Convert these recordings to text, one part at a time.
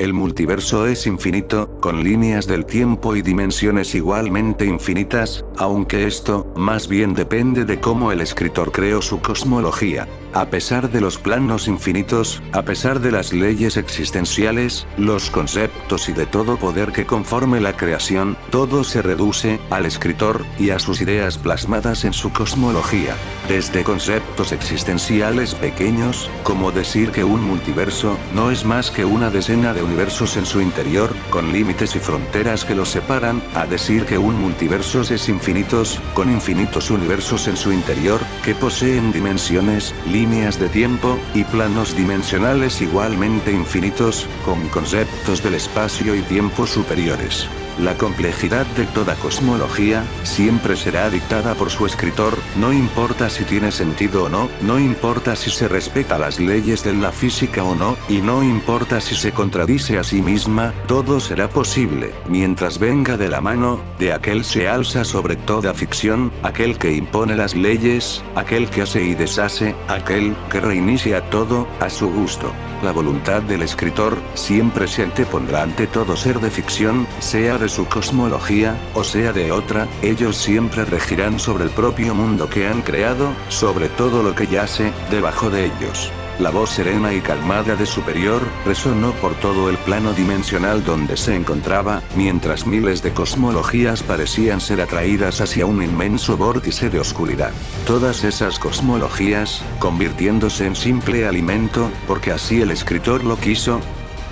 El multiverso es infinito, con líneas del tiempo y dimensiones igualmente infinitas, aunque esto, más bien depende de cómo el escritor creó su cosmología. A pesar de los planos infinitos, a pesar de las leyes existenciales, los conceptos y de todo poder que conforme la creación, todo se reduce al escritor y a sus ideas plasmadas en su cosmología. Desde conceptos existenciales pequeños, como decir que un multiverso no es más que una decena de universos en su interior, con límites y fronteras que los separan, a decir que un multiverso es infinitos, con infinitos universos en su interior, que poseen dimensiones, líneas de tiempo, y planos dimensionales igualmente infinitos, con conceptos del espacio y tiempo superiores. La complejidad de toda cosmología, siempre será dictada por su escritor, no importa si tiene sentido o no, no importa si se respeta las leyes de la física o no, y no importa si se contradice a sí misma, todo será posible, mientras venga de la mano, de aquel se alza sobre toda ficción, aquel que impone las leyes, aquel que hace y deshace, aquel que reinicia todo, a su gusto. La voluntad del escritor, siempre se antepondrá ante todo ser de ficción, sea de su cosmología, o sea de otra, ellos siempre regirán sobre el propio mundo que han creado, sobre todo lo que yace, debajo de ellos. La voz serena y calmada de Superior, resonó por todo el plano dimensional donde se encontraba, mientras miles de cosmologías parecían ser atraídas hacia un inmenso vórtice de oscuridad. Todas esas cosmologías, convirtiéndose en simple alimento, porque así el escritor lo quiso.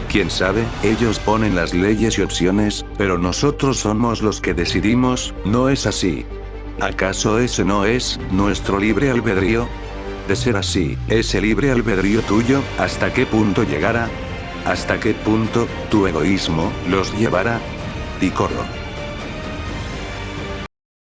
Quién sabe, ellos ponen las leyes y opciones, pero nosotros somos los que decidimos, ¿no es así? ¿Acaso ese no es nuestro libre albedrío? De ser así, ese libre albedrío tuyo, ¿hasta qué punto llegará? ¿Hasta qué punto tu egoísmo los llevará? Piccolo.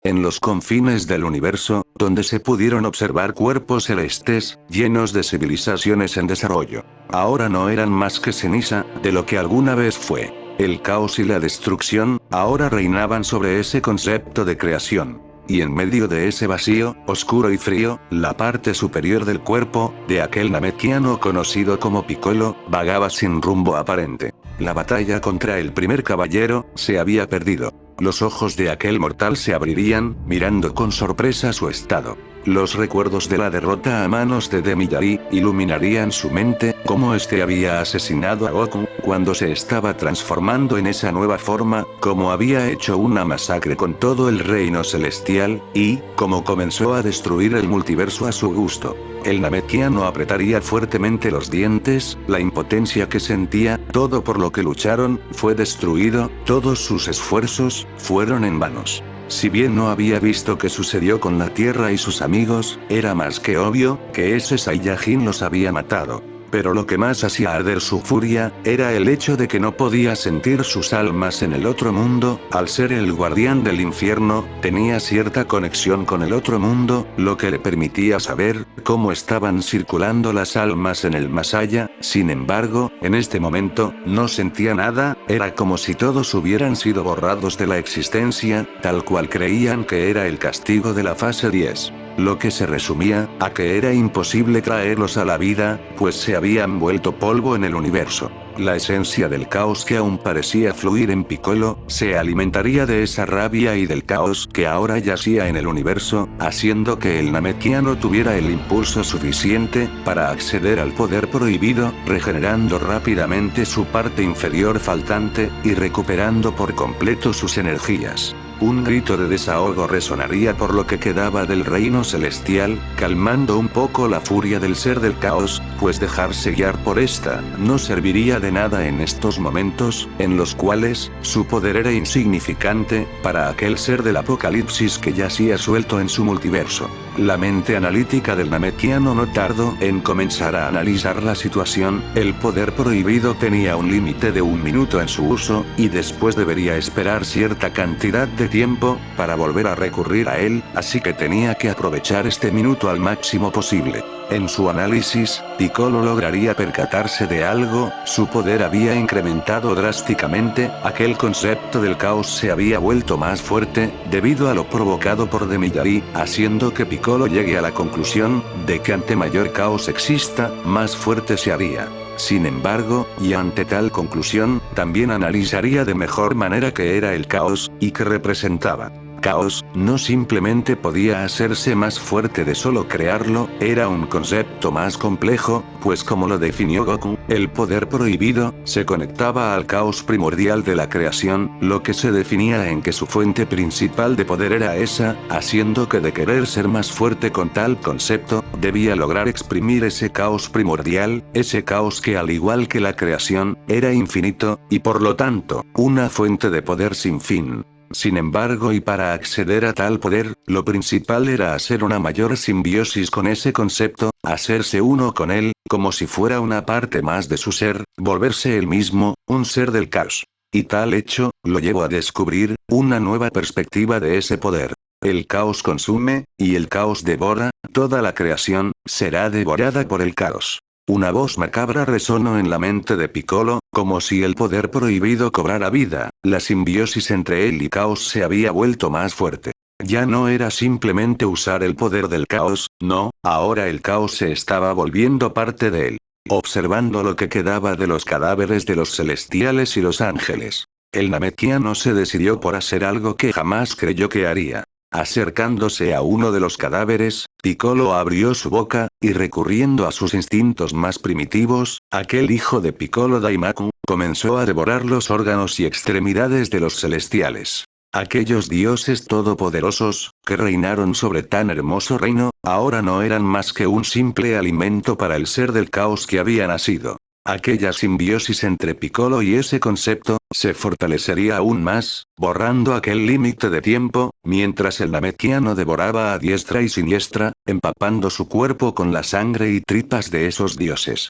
En los confines del universo, donde se pudieron observar cuerpos celestes, llenos de civilizaciones en desarrollo. Ahora no eran más que ceniza, de lo que alguna vez fue. El caos y la destrucción, ahora reinaban sobre ese concepto de creación. Y en medio de ese vacío, oscuro y frío, la parte superior del cuerpo, de aquel namekiano conocido como Piccolo, vagaba sin rumbo aparente. La batalla contra el primer caballero, se había perdido. Los ojos de aquel mortal se abrirían, mirando con sorpresa su estado. Los recuerdos de la derrota a manos de Demiyari, iluminarían su mente, como este había asesinado a Goku, cuando se estaba transformando en esa nueva forma, como había hecho una masacre con todo el reino celestial, y, como comenzó a destruir el multiverso a su gusto. El namekiano apretaría fuertemente los dientes, la impotencia que sentía, todo por lo que lucharon, fue destruido, todos sus esfuerzos, fueron en vanos. Si bien no había visto qué sucedió con la Tierra y sus amigos, era más que obvio, que ese Saiyajin los había matado. Pero lo que más hacía arder su furia, era el hecho de que no podía sentir sus almas en el otro mundo, al ser el guardián del infierno, tenía cierta conexión con el otro mundo, lo que le permitía saber, cómo estaban circulando las almas en el más allá, sin embargo, en este momento, no sentía nada, era como si todos hubieran sido borrados de la existencia, tal cual creían que era el castigo de la fase 10. Lo que se resumía, a que era imposible traerlos a la vida, pues se habían vuelto polvo en el universo. La esencia del caos que aún parecía fluir en Piccolo, se alimentaría de esa rabia y del caos que ahora yacía en el universo, haciendo que el namekiano tuviera el impulso suficiente, para acceder al poder prohibido, regenerando rápidamente su parte inferior faltante, y recuperando por completo sus energías. Un grito de desahogo resonaría por lo que quedaba del reino celestial, calmando un poco la furia del ser del caos, pues dejarse guiar por esta, no serviría de nada en estos momentos, en los cuales, su poder era insignificante, para aquel ser del apocalipsis que yacía suelto en su multiverso. La mente analítica del namekiano no tardó en comenzar a analizar la situación, el poder prohibido tenía un límite de 1 minuto en su uso, y después debería esperar cierta cantidad de tiempo, para volver a recurrir a él, así que tenía que aprovechar este minuto al máximo posible. En su análisis, Piccolo lograría percatarse de algo, su poder había incrementado drásticamente, aquel concepto del caos se había vuelto más fuerte, debido a lo provocado por Demiyari, haciendo que Piccolo llegue a la conclusión, de que ante mayor caos exista, más fuerte se haría. Sin embargo, y ante tal conclusión, también analizaría de mejor manera qué era el caos, y qué representaba. Caos, no simplemente podía hacerse más fuerte de solo crearlo, era un concepto más complejo, pues como lo definió Goku, el poder prohibido, se conectaba al caos primordial de la creación, lo que se definía en que su fuente principal de poder era esa, haciendo que de querer ser más fuerte con tal concepto, debía lograr exprimir ese caos primordial, ese caos que al igual que la creación, era infinito, y por lo tanto, una fuente de poder sin fin. Sin embargo, y para acceder a tal poder, lo principal era hacer una mayor simbiosis con ese concepto, hacerse uno con él, como si fuera una parte más de su ser, volverse él mismo, un ser del caos. Y tal hecho, lo llevó a descubrir, una nueva perspectiva de ese poder. El caos consume, y el caos devora, toda la creación, será devorada por el caos. Una voz macabra resonó en la mente de Piccolo, como si el poder prohibido cobrara vida, la simbiosis entre él y Caos se había vuelto más fuerte. Ya no era simplemente usar el poder del caos, no, ahora el caos se estaba volviendo parte de él. Observando lo que quedaba de los cadáveres de los celestiales y los ángeles. El Namekiano se decidió por hacer algo que jamás creyó que haría. Acercándose a uno de los cadáveres, Piccolo abrió su boca, y recurriendo a sus instintos más primitivos, aquel hijo de Piccolo Daimaku, comenzó a devorar los órganos y extremidades de los celestiales. Aquellos dioses todopoderosos, que reinaron sobre tan hermoso reino, ahora no eran más que un simple alimento para el ser del caos que había nacido. Aquella simbiosis entre Piccolo y ese concepto, se fortalecería aún más, borrando aquel límite de tiempo, mientras el Namekiano devoraba a diestra y siniestra, empapando su cuerpo con la sangre y tripas de esos dioses.